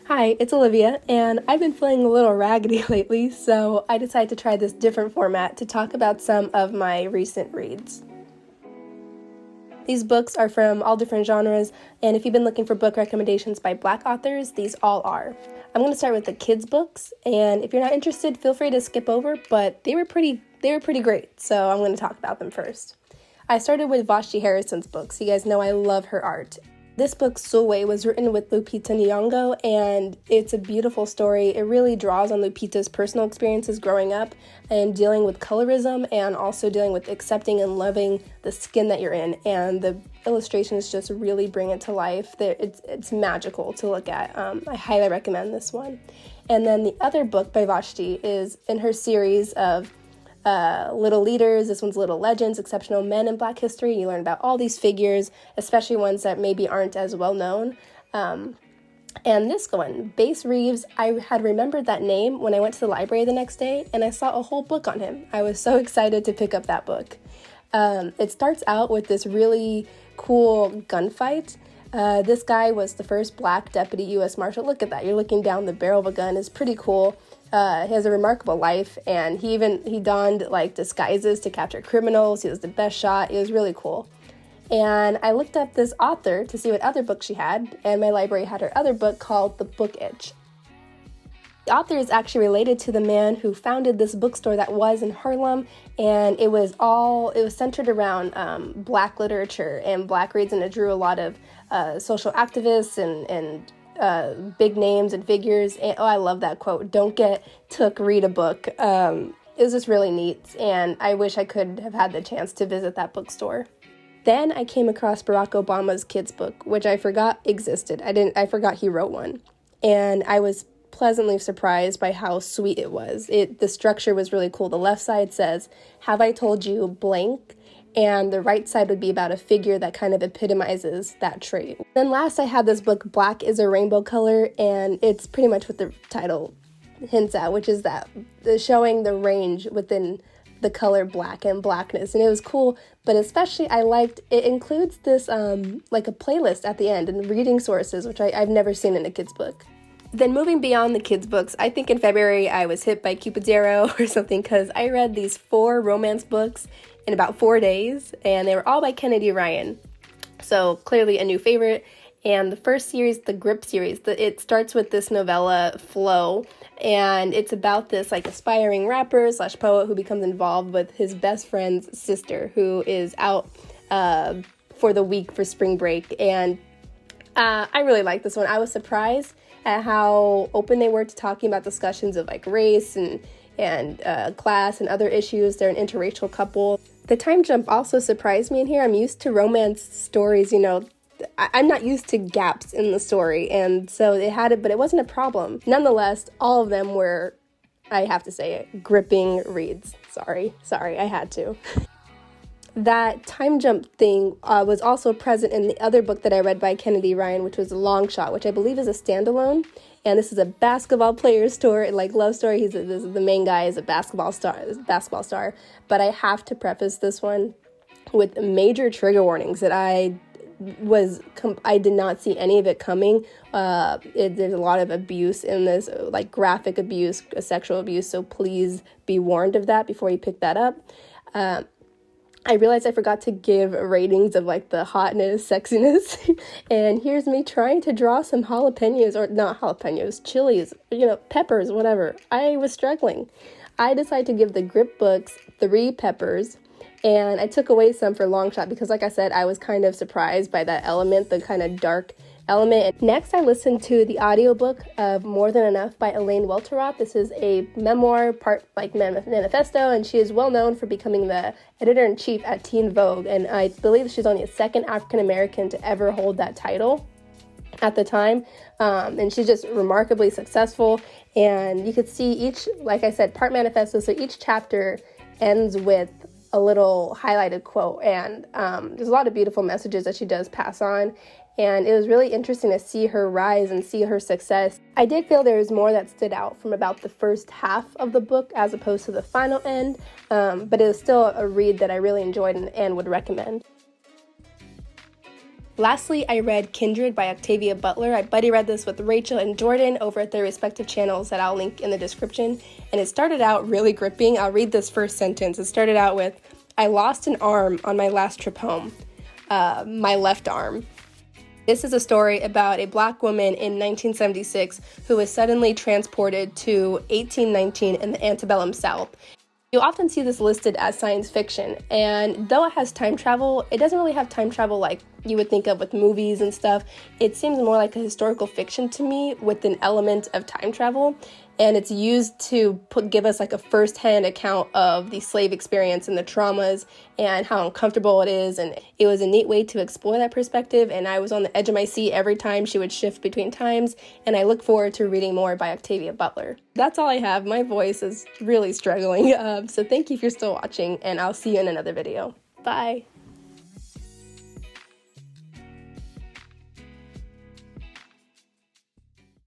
Hi, it's Olivia, and I've been feeling a little raggedy lately, so I decided to try this different format to talk about some of my recent reads. These books are from all different genres, and if you've been looking for book recommendations by Black authors, these all are. I'm going to start with the kids' books, and if you're not interested, feel free to skip over, but they were pretty great, so I'm going to talk about them first. I started with Vashti Harrison's books. You guys know I love her art. This book, Soyb, was written with Lupita Nyong'o, and it's a beautiful story. It really draws on Lupita's personal experiences growing up and dealing with colorism and also dealing with accepting and loving the skin that you're in. And the illustrations just really bring it to life. It's magical to look at. I highly recommend this one. And then the other book by Vashti is in her series of Little Leaders. This one's Little Legends, Exceptional Men in Black History. You learn about all these figures, especially ones that maybe aren't as well known. And this one, Bass Reeves, I had remembered that name when I went to the library the next day, and I saw a whole book on him. I was so excited to pick up that book. It starts out with this really cool gunfight. This guy was the first Black deputy U.S. Marshal. Look at that. You're looking down the barrel of a gun. It's pretty cool. He has a remarkable life, and he donned like disguises to capture criminals. He was the best shot. It was really cool. And I looked up this author to see what other books she had, and my library had her other book called The Book Itch. The author is actually related to the man who founded this bookstore that was in Harlem, and it was centered around Black literature and Black reads, and it drew a lot of social activists and big names and figures. And I love that quote, "Don't get took, read a book." It was just really neat, and I wish I could have had the chance to visit that bookstore. Then I came across Barack Obama's kids book, which I forgot existed. I forgot he wrote one, and I was pleasantly surprised by how sweet it was. The structure was really cool. The left side says, "Have I told you blank?" And the right side would be about a figure that kind of epitomizes that trait. Then last I had this book, Black is a Rainbow Color, and it's pretty much what the title hints at, which is that showing the range within the color black and blackness. And it was cool, but especially I liked, it includes this like a playlist at the end and reading sources, which I've never seen in a kid's book. Then moving beyond the kids' books, I think in February I was hit by Cupid's arrow or something, because I read these 4 romance books in about 4 days, and they were all by Kennedy Ryan. So clearly a new favorite. And the first series, the Grip series, it starts with this novella, Flow, and it's about this like aspiring rapper / poet who becomes involved with his best friend's sister, who is out for the week for spring break. And I really like this one. I was surprised at how open they were to talking about discussions of like race and class and other issues. They're an interracial couple. The time jump also surprised me in here. I'm used to romance stories, I'm not used to gaps in the story, and so it had it, but it wasn't a problem. Nonetheless, all of them were, I have to say it, gripping reads. Sorry, I had to. That time jump thing was also present in the other book that I read by Kennedy Ryan, which was Long Shot, which I believe is a standalone. And this is a basketball player story, like love story. The main guy is a basketball star. But I have to preface this one with major trigger warnings that I did not see any of it coming. There's a lot of abuse in this, like graphic abuse, sexual abuse. So please be warned of that before you pick that up. I realized I forgot to give ratings of like the hotness, sexiness, and here's me trying to draw some jalapenos, or not jalapenos, chilies, peppers, whatever. I was struggling. I decided to give the Grip books 3 peppers, and I took away some for Long Shot because, like I said, I was kind of surprised by that element, the kind of dark element. Next, I listened to the audiobook of More Than Enough by Elaine Welteroth. This is a memoir, part like manifesto, and she is well known for becoming the editor-in-chief at Teen Vogue, and I believe she's only the second African-American to ever hold that title at the time, and she's just remarkably successful. And you could see each, like I said, part manifesto, so each chapter ends with a little highlighted quote, and there's a lot of beautiful messages that she does pass on. And it was really interesting to see her rise and see her success. I did feel there was more that stood out from about the first half of the book as opposed to the final end, but it was still a read that I really enjoyed and would recommend. Lastly, I read Kindred by Octavia Butler. I buddy read this with Rachel and Jourdan over at their respective channels that I'll link in the description. And it started out really gripping. I'll read this first sentence. It started out with, "I lost an arm on my last trip home. My left arm." This is a story about a Black woman in 1976 who was suddenly transported to 1819 in the antebellum South. You'll often see this listed as science fiction, and though it has time travel, it doesn't really have time travel like you would think of with movies and stuff. It seems more like a historical fiction to me with an element of time travel, and it's used to give us like a first-hand account of the slave experience and the traumas and how uncomfortable it is, and it was a neat way to explore that perspective, and I was on the edge of my seat every time she would shift between times, and I look forward to reading more by Octavia Butler. That's all I have. My voice is really struggling, so thank you if you're still watching, and I'll see you in another video. Bye!